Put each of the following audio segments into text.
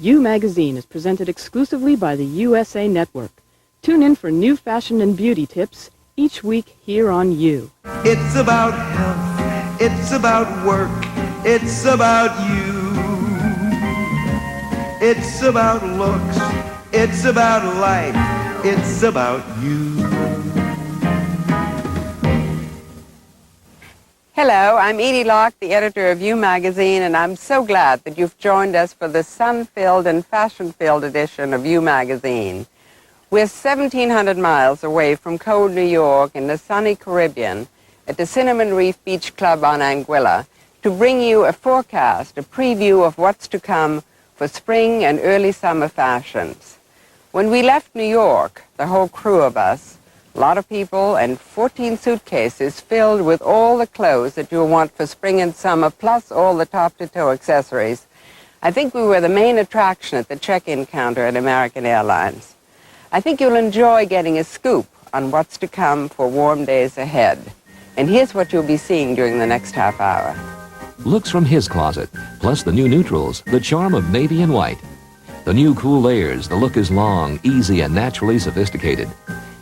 You Magazine is presented exclusively by the USA Network. Tune in for new fashion and beauty tips each week here on You. It's about health, it's about work, it's about you. It's about looks, it's about life, it's about you. Hello, I'm Edie Locke, the editor of You Magazine, and I'm so glad that you've joined us for the sun-filled and fashion-filled edition of You Magazine. We're 1,700 miles away from cold New York in the sunny Caribbean at the Cinnamon Reef Beach Club on Anguilla to bring you a forecast, a preview of what's to come for spring and early summer fashions. When we left New York, the whole crew of us, a lot of people and 14 suitcases filled with all the clothes that you'll want for spring and summer, plus all the top-to-toe accessories. I think we were the main attraction at the check-in counter at American Airlines. I think you'll enjoy getting a scoop on what's to come for warm days ahead. And here's what you'll be seeing during the next half hour. Looks from his closet, plus the new neutrals, the charm of navy and white. The new cool layers, the look is long, easy, and naturally sophisticated.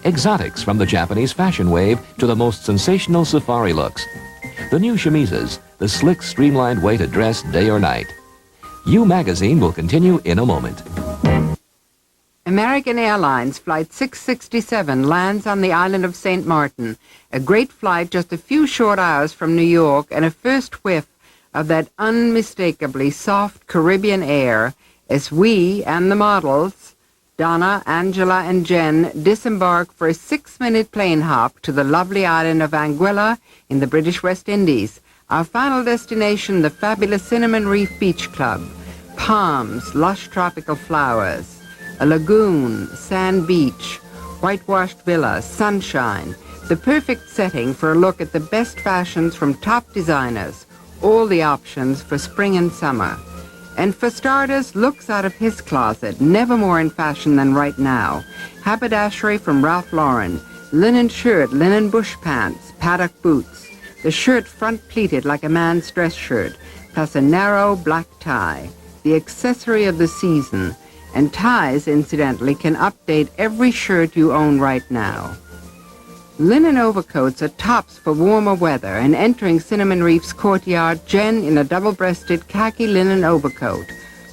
Exotics from the Japanese fashion wave to the most sensational safari looks. The new chemises, the slick, streamlined way to dress day or night. You Magazine will continue in a moment. American Airlines Flight 667 lands on the island of St. Martin, a great flight just a few short hours from New York, and a first whiff of that unmistakably soft Caribbean air as we and the models, Donna, Angela, and Jen, disembark for a 6-minute plane hop to the lovely island of Anguilla in the British West Indies. Our final destination, the fabulous Cinnamon Reef Beach Club. Palms, lush tropical flowers, a lagoon, sand beach, whitewashed villas, sunshine, the perfect setting for a look at the best fashions from top designers, all the options for spring and summer. And for starters, looks out of his closet, never more in fashion than right now. Haberdashery from Ralph Lauren, linen shirt, linen bush pants, paddock boots, the shirt front pleated like a man's dress shirt, plus a narrow black tie, the accessory of the season. And ties, incidentally, can update every shirt you own right now. Linen overcoats are tops for warmer weather, and entering Cinnamon Reef's courtyard, Jen in a double-breasted khaki linen overcoat,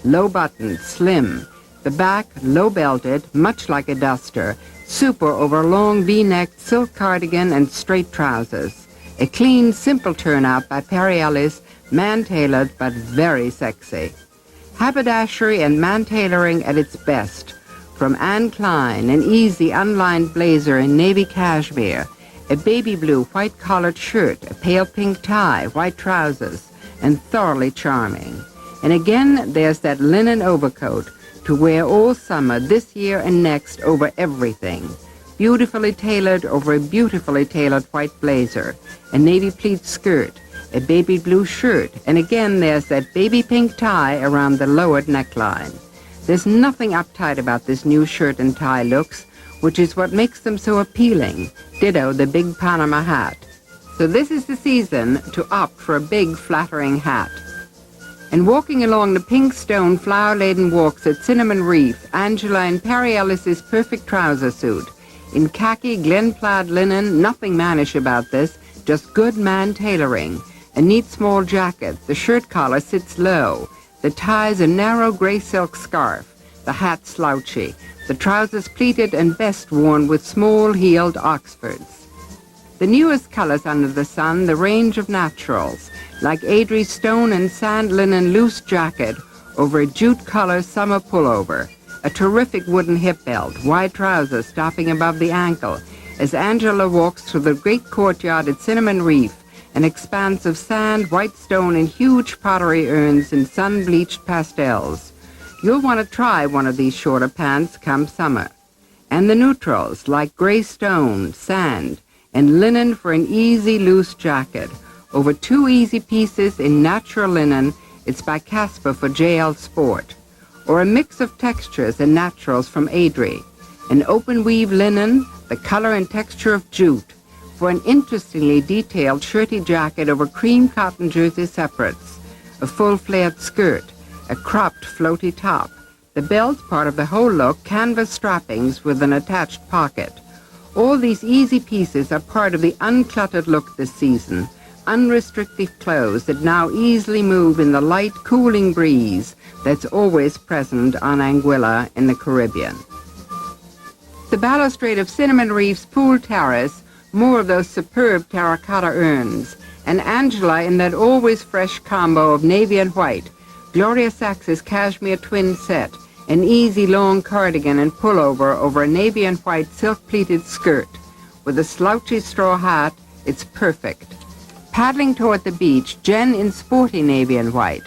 low-buttoned, slim, the back low-belted, much like a duster, super over a long V-necked silk cardigan and straight trousers. A clean, simple turnout by Perry Ellis, man-tailored but very sexy. Haberdashery and man-tailoring at its best. From Anne Klein, an easy unlined blazer in navy cashmere, a baby blue white-collared shirt, a pale pink tie, white trousers, and thoroughly charming. And again, there's that linen overcoat to wear all summer, this year and next, over everything. Beautifully tailored over a beautifully tailored white blazer, a navy pleat skirt, a baby blue shirt, and again there's that baby pink tie around the lowered neckline. There's nothing uptight about this new shirt and tie looks, which is what makes them so appealing. Ditto the big Panama hat. So this is the season to opt for a big, flattering hat. And walking along the pink stone, flower-laden walks at Cinnamon Reef, Angela in Perry Ellis's perfect trouser suit. In khaki, Glen-plaid linen, nothing mannish about this, just good man tailoring. A neat small jacket, the shirt collar sits low. The tie's a narrow gray silk scarf, the hat slouchy, the trousers pleated and best worn with small-heeled Oxfords. The newest colors under the sun, the range of naturals, like Adrie's stone and sand linen loose jacket over a jute-color summer pullover, a terrific wooden hip belt, wide trousers stopping above the ankle, as Angela walks through the great courtyard at Cinnamon Reef, an expanse of sand, white stone, and huge pottery urns in sun-bleached pastels. You'll want to try one of these shorter pants come summer. And the neutrals, like gray stone, sand, and linen for an easy, loose jacket. Over 2 easy pieces in natural linen, it's by Casper for JL Sport. Or a mix of textures and naturals from Adrie. An open weave linen, the color and texture of jute, for an interestingly detailed shirty jacket over cream cotton jersey separates, a full flared skirt, a cropped floaty top, The belt's part of the whole look, canvas strappings with an attached pocket. All these easy pieces are part of the uncluttered look this season. Unrestricted clothes that now easily move in the light, cooling breeze that's always present on Anguilla in the Caribbean. The balustrade of Cinnamon Reef's pool terrace, more of those superb terracotta urns, and Angela in that always fresh combo of navy and white, Gloria Sachs's cashmere twin set, an easy long cardigan and pullover over a navy and white silk-pleated skirt. With a slouchy straw hat, it's perfect. Paddling toward the beach, Jen in sporty navy and white,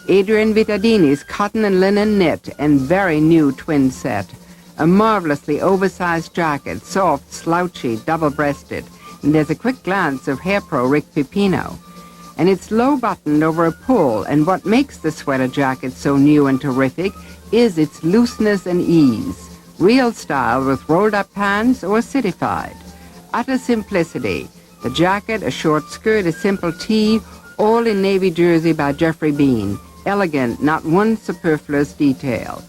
Adrian Vittadini's cotton and linen knit and very new twin set, a marvelously oversized jacket, soft, slouchy, double-breasted, and there's a quick glance of hair pro Rick Pipino. And it's low-buttoned over a pull, and what makes the sweater jacket so new and terrific is its looseness and ease. Real style with rolled-up pants or cityfied. Utter simplicity. The jacket, a short skirt, a simple tee, all in navy jersey by Jeffrey Bean. Elegant, not one superfluous detail.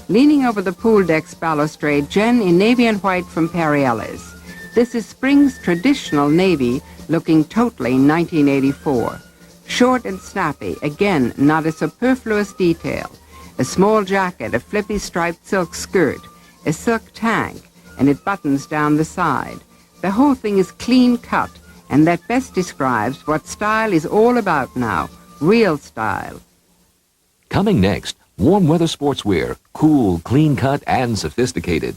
Leaning over the pool deck's balustrade, Jen in navy and white from Perry Ellis. This is spring's traditional navy, looking totally 1984. Short and snappy, again, not a superfluous detail. A small jacket, a flippy striped silk skirt, a silk tank, and it buttons down the side. The whole thing is clean cut, and that best describes what style is all about now, real style. Coming next, warm weather sportswear, cool, clean cut, and sophisticated.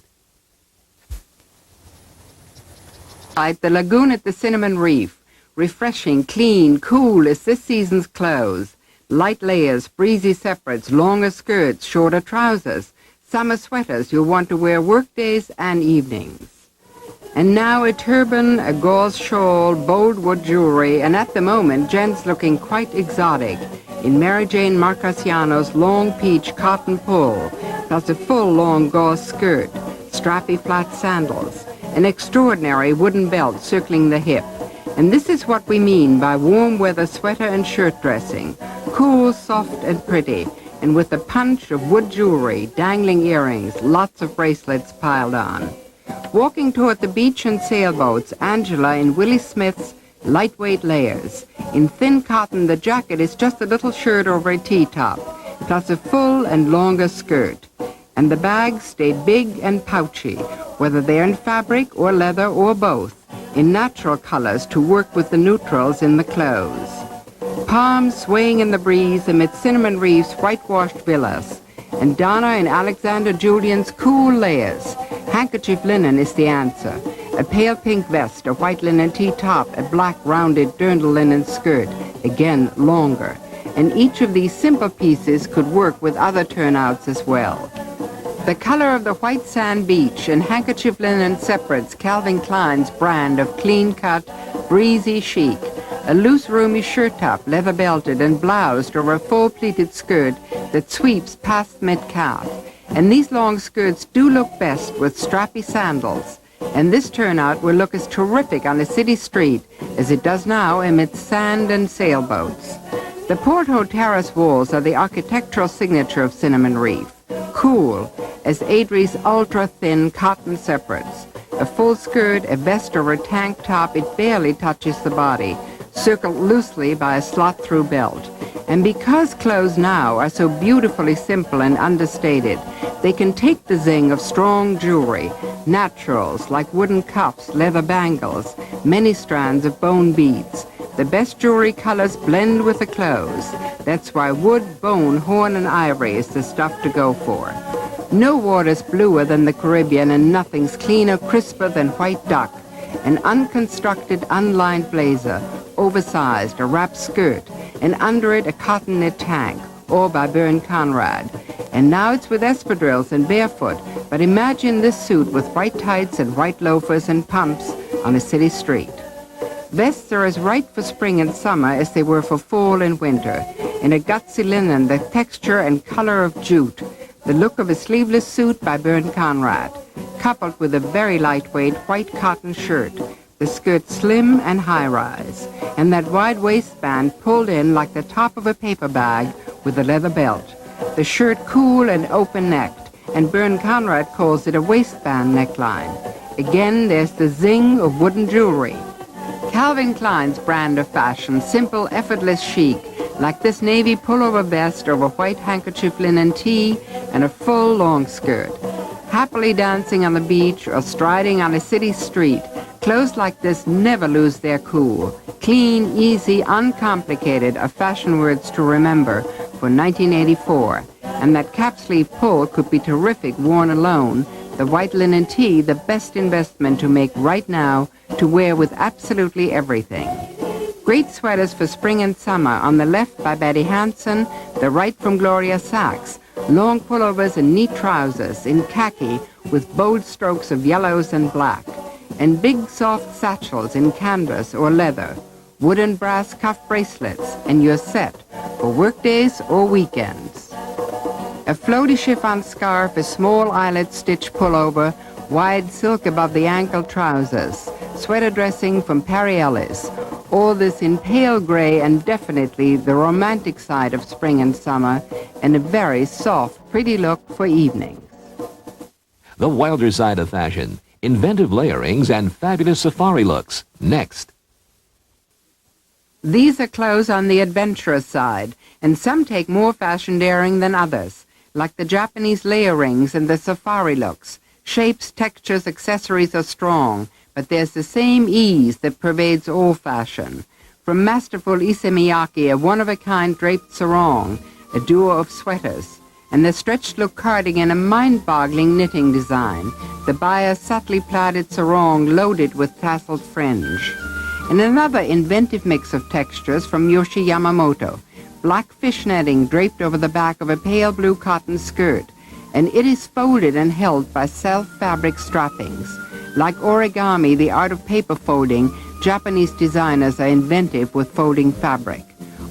The lagoon at the Cinnamon Reef, refreshing, clean, cool as this season's clothes. Light layers, breezy separates, longer skirts, shorter trousers, summer sweaters you'll want to wear workdays and evenings. And now a turban, a gauze shawl, bold wood jewelry, and at the moment Jen's looking quite exotic in Mary Jane Marcasiano's long peach cotton pull, plus a full long gauze skirt, strappy flat sandals, an extraordinary wooden belt circling the hip. And this is what we mean by warm weather sweater and shirt dressing. Cool, soft, and pretty, and with a punch of wood jewelry, dangling earrings, lots of bracelets piled on. Walking toward the beach and sailboats, Angela in Willie Smith's lightweight layers. In thin cotton, the jacket is just a little shirt over a T-top, plus a full and longer skirt. And the bags stay big and pouchy, whether they're in fabric or leather or both, in natural colors to work with the neutrals in the clothes. Palms swaying in the breeze amid Cinnamon Reef's whitewashed villas, and Donna and Alexander Julian's cool layers. Handkerchief linen is the answer. A pale pink vest, a white linen T-top, a black rounded dirndl linen skirt, again longer. And each of these simple pieces could work with other turnouts as well. The color of the white sand beach and handkerchief linen separates Calvin Klein's brand of clean-cut, breezy chic. A loose, roomy shirt-top, leather-belted and bloused over a full pleated skirt that sweeps past mid-calf. And these long skirts do look best with strappy sandals. And this turnout will look as terrific on a city street as it does now amidst sand and sailboats. The Porto terrace walls are the architectural signature of Cinnamon Reef. Cool, as Adrie's ultra-thin cotton separates. A full skirt, a vest over a tank top, it barely touches the body, circled loosely by a slot-through belt. And because clothes now are so beautifully simple and understated, they can take the zing of strong jewelry, naturals like wooden cuffs, leather bangles, many strands of bone beads. The best jewelry colors blend with the clothes. That's why wood, bone, horn, and ivory is the stuff to go for. No water's bluer than the Caribbean, and nothing's cleaner, crisper than white duck. An unconstructed, unlined blazer, oversized, a wrap skirt, and under it a cotton knit tank, all by Bern Conrad. And now it's with espadrilles and barefoot, but imagine this suit with white tights and white loafers and pumps on a city street. Vests are as right for spring and summer as they were for fall and winter. In a gutsy linen, the texture and color of jute, the look of a sleeveless suit by Bern Conrad, coupled with a very lightweight white cotton shirt, the skirt slim and high-rise, and that wide waistband pulled in like the top of a paper bag with a leather belt. the shirt cool and open-necked, and Bern Conrad calls it a waistband neckline. Again, there's the zing of wooden jewelry. Calvin Klein's brand of fashion, simple, effortless chic, like this navy pullover vest over white handkerchief linen tee and a full long skirt. Happily dancing on the beach or striding on a city street, clothes like this never lose their cool. Clean, easy, uncomplicated are fashion words to remember for 1984. And that cap sleeve pull could be terrific worn alone. The white linen tee, the best investment to make right now to wear with absolutely everything. Great sweaters for spring and summer, on the left by Betty Hansen, the right from Gloria Sachs. Long pullovers and neat trousers in khaki with bold strokes of yellows and black. And big soft satchels in canvas or leather. Wooden brass cuff bracelets, and you're set for workdays or weekends. A floaty chiffon scarf, a small eyelet stitch pullover, wide silk above the ankle trousers, sweater dressing from Perry Ellis. All this in pale gray and definitely the romantic side of spring and summer, and a very soft, pretty look for evenings. The wilder side of fashion, inventive layerings and fabulous safari looks. Next. These are clothes on the adventurous side, and some take more fashion daring than others, like the Japanese layerings and the safari looks. Shapes, textures, accessories are strong, but there's the same ease that pervades all fashion. From masterful Issey Miyake, a one-of-a-kind draped sarong, a duo of sweaters, and the stretched look cardigan, a mind-boggling knitting design, the buyer subtly plaited sarong loaded with tasseled fringe. And another inventive mix of textures from Yoshi Yamamoto, black fishnetting draped over the back of a pale blue cotton skirt, and it is folded and held by self-fabric strappings. Like origami, the art of paper folding, Japanese designers are inventive with folding fabric.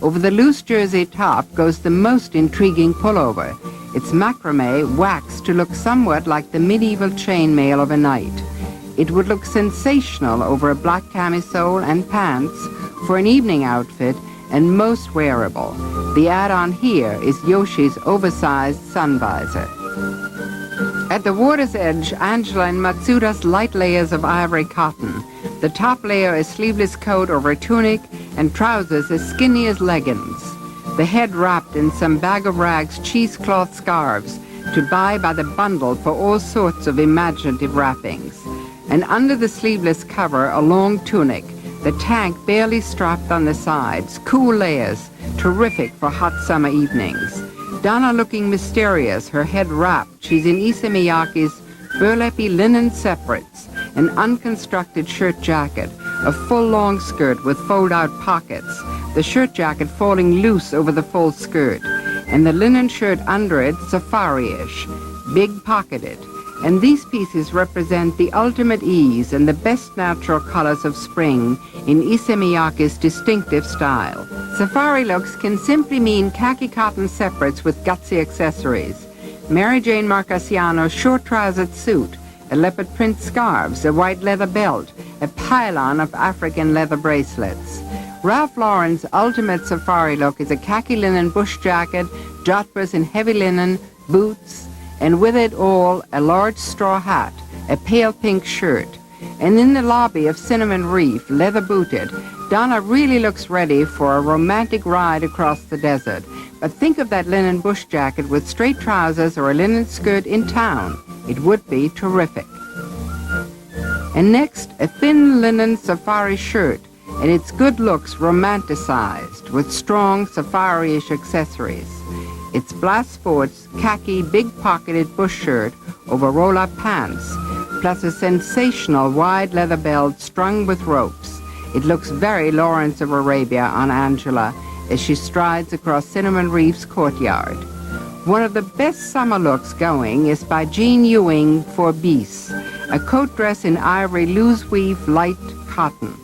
Over the loose jersey top goes the most intriguing pullover. It's macrame waxed to look somewhat like the medieval chainmail of a knight. It would look sensational over a black camisole and pants for an evening outfit, and most wearable. The add-on here is Yoshi's oversized sun visor. At the water's edge, Angela and Matsuda's light layers of ivory cotton. The top layer is sleeveless coat over a tunic and trousers as skinny as leggings. The head wrapped in some bag of rags cheesecloth scarves to buy by the bundle for all sorts of imaginative wrappings. And under the sleeveless cover, a long tunic, the tank barely strapped on the sides, cool layers, terrific for hot summer evenings. Donna looking mysterious, her head wrapped. She's in Issey Miyake's burlappy linen separates, an unconstructed shirt jacket, a full long skirt with fold-out pockets, the shirt jacket falling loose over the full skirt, and the linen shirt under it safari-ish, big pocketed. And these pieces represent the ultimate ease and the best natural colors of spring in Issey Miyake's distinctive style. Safari looks can simply mean khaki cotton separates with gutsy accessories. Mary Jane Marcasiano's short-trousered suit, a leopard print scarves, a white leather belt, a pylon of African leather bracelets. Ralph Lauren's ultimate safari look is a khaki linen bush jacket, jodhpurs in heavy linen, boots, and with it all, a large straw hat, a pale pink shirt. And in the lobby of Cinnamon Reef, leather booted, Donna really looks ready for a romantic ride across the desert. But think of that linen bush jacket with straight trousers or a linen skirt in town. It would be terrific. And next, a thin linen safari shirt, and its good looks romanticized with strong safari-ish accessories. It's Blast Sports khaki big-pocketed bush shirt over roll-up pants, plus a sensational wide leather belt strung with ropes. It looks very Lawrence of Arabia on Angela as she strides across Cinnamon Reef's courtyard. One of the best summer looks going is by Jean Ewing for Beast, a coat dress in ivory loose weave light cotton,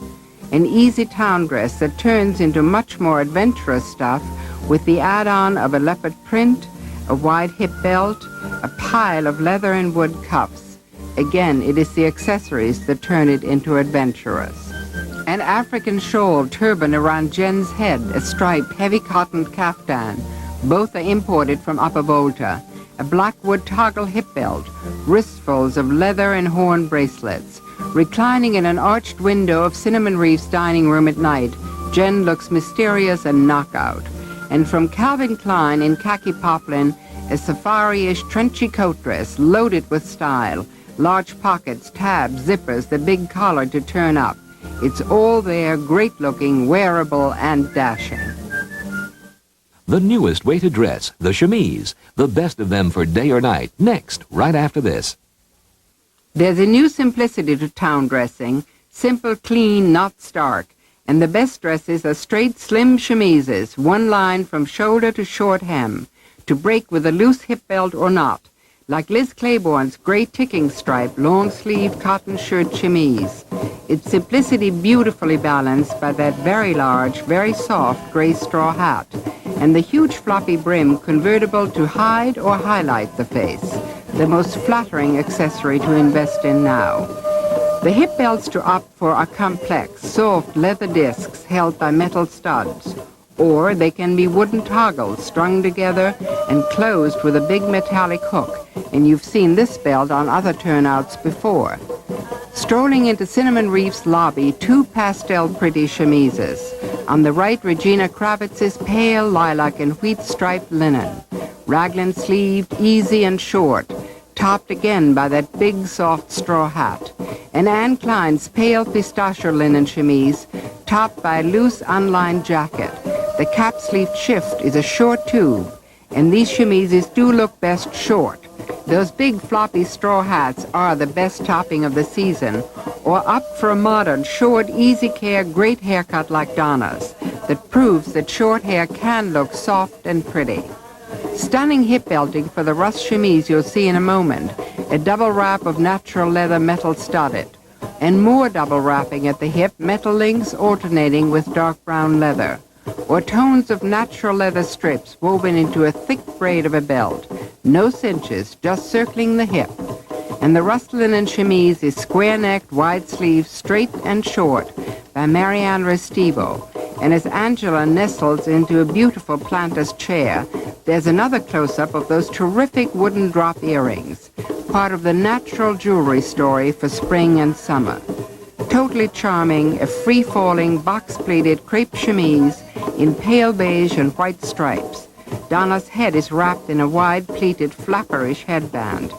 an easy town dress that turns into much more adventurous stuff with the add-on of a leopard print, a wide hip belt, a pile of leather and wood cuffs. Again, it is the accessories that turn it into adventurous. An African shawl turban around Jen's head, a striped heavy cotton kaftan, Both are imported from Upper Volta. A blackwood toggle hip belt, wristfuls of leather and horn bracelets. Reclining in an arched window of Cinnamon Reef's dining room at night, Jen looks mysterious and knockout. And from Calvin Klein in khaki poplin, a safari-ish trenchy coat dress loaded with style, large pockets, tabs, zippers, the big collar to turn up. It's all there, great-looking, wearable, and dashing. The newest way to dress, the chemise, the best of them for day or night, next, right after this. There's a new simplicity to town dressing, simple, clean, not stark. And the best dresses are straight, slim chemises, one line from shoulder to short hem, to break with a loose hip belt or not, like Liz Claiborne's gray ticking stripe, long-sleeved cotton shirt chemise. Its simplicity beautifully balanced by that very large, very soft gray straw hat, and the huge floppy brim convertible to hide or highlight the face, the most flattering accessory to invest in now. The hip belts to opt for are complex, soft leather discs held by metal studs, or they can be wooden toggles strung together and closed with a big metallic hook, and you've seen this belt on other turnouts before. Strolling into Cinnamon Reef's lobby, two pastel pretty chemises. On the right, Regina Kravitz's pale lilac and wheat striped linen, raglan sleeved, easy and short, topped again by that big soft straw hat. And Anne Klein's pale pistachio linen chemise, topped by a loose unlined jacket. The cap-sleeve shift is a short tube, and these chemises do look best short. Those big floppy straw hats are the best topping of the season, or up for a modern, short, easy care, great haircut like Donna's, that proves that short hair can look soft and pretty. Stunning hip belting for the Russ chemise you'll see in a moment, a double wrap of natural leather metal studded, and more double wrapping at the hip, metal links alternating with dark brown leather, or tones of natural leather strips woven into a thick braid of a belt, no cinches, just circling the hip. And the Russ linen chemise is square-necked, wide-sleeved, straight and short by Marianne Restivo. And as Angela nestles into a beautiful planter's chair, there's another close-up of those terrific wooden drop earrings, part of the natural jewelry story for spring and summer. Totally charming, a free-falling, box-pleated crepe chemise in pale beige and white stripes. Donna's head is wrapped in a wide, pleated, flapperish headband.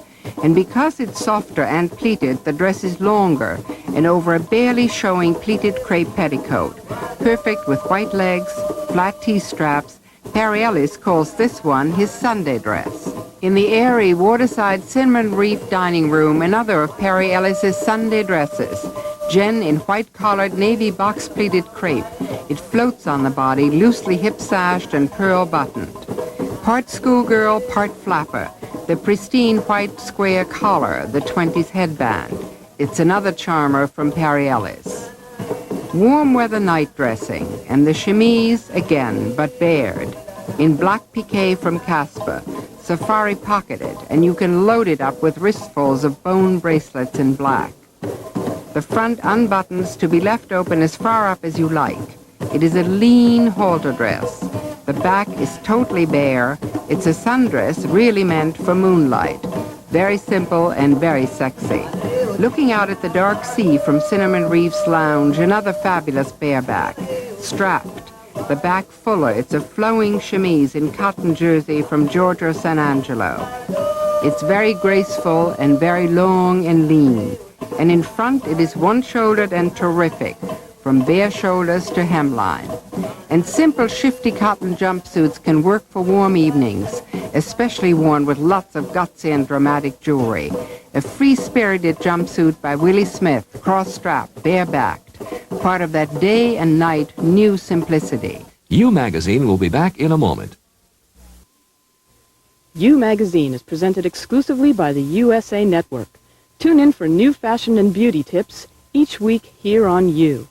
And because it's softer and pleated, the dress is longer and over a barely showing pleated crepe petticoat, perfect with white legs, flat T-straps. Perry Ellis calls this one his Sunday dress. In the airy waterside Cinnamon Reef dining room, another of Perry Ellis's Sunday dresses. Jen in white-collared navy box-pleated crepe. It floats on the body, loosely hip-sashed and pearl-buttoned. Part schoolgirl, part flapper. The pristine white square collar, the 20s headband. It's another charmer from Perry Ellis. Warm weather night dressing, and the chemise again, but bared, in black piqué from Casper, safari pocketed, and you can load it up with wristfuls of bone bracelets in black. The front unbuttons to be left open as far up as you like. It is a lean halter dress. The back is totally bare. It's a sundress really meant for moonlight. Very simple and very sexy. Looking out at the dark sea from Cinnamon Reef's lounge, another fabulous bareback. Strapped. The back fuller. It's a flowing chemise in cotton jersey from Giorgio San Angelo. It's very graceful and very long and lean. And in front it is one-shouldered and terrific, from bare shoulders to hemline. And simple, shifty cotton jumpsuits can work for warm evenings, especially worn with lots of gutsy and dramatic jewelry. A free-spirited jumpsuit by Willie Smith, cross-strapped, bare-backed, part of that day and night new simplicity. You Magazine will be back in a moment. You Magazine is presented exclusively by the USA Network. Tune in for new fashion and beauty tips each week here on You.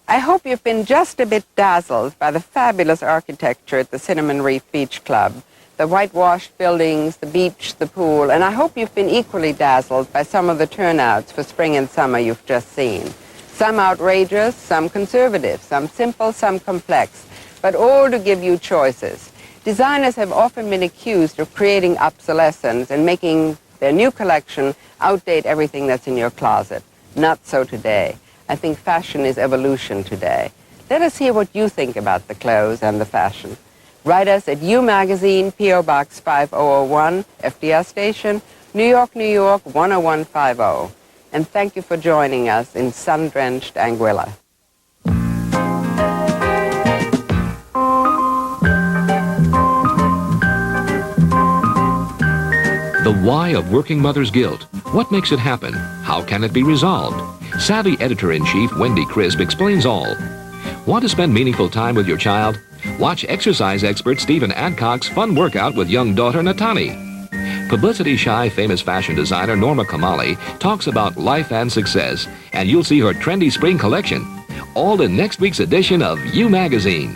I hope you've been just a bit dazzled by the fabulous architecture at the Cinnamon Reef Beach Club, the whitewashed buildings, the beach, the pool, and I hope you've been equally dazzled by some of the turnouts for spring and summer you've just seen. Some outrageous, some conservative, some simple, some complex, but all to give you choices. Designers have often been accused of creating obsolescence and making their new collection outdate everything that's in your closet. Not so today. I think fashion is evolution today. Let us hear what you think about the clothes and the fashion. Write us at U Magazine, P.O. Box 5001, FDR Station, New York, New York, 10150. And thank you for joining us in sun-drenched Anguilla. The why of working mother's guilt. What makes it happen? How can it be resolved? Savvy Editor-in-Chief Wendy Crisp explains all. Want to spend meaningful time with your child? Watch exercise expert Stephen Adcock's fun workout with young daughter Natani. Publicity-shy famous fashion designer Norma Kamali talks about life and success, and you'll see her trendy spring collection, all in next week's edition of U Magazine.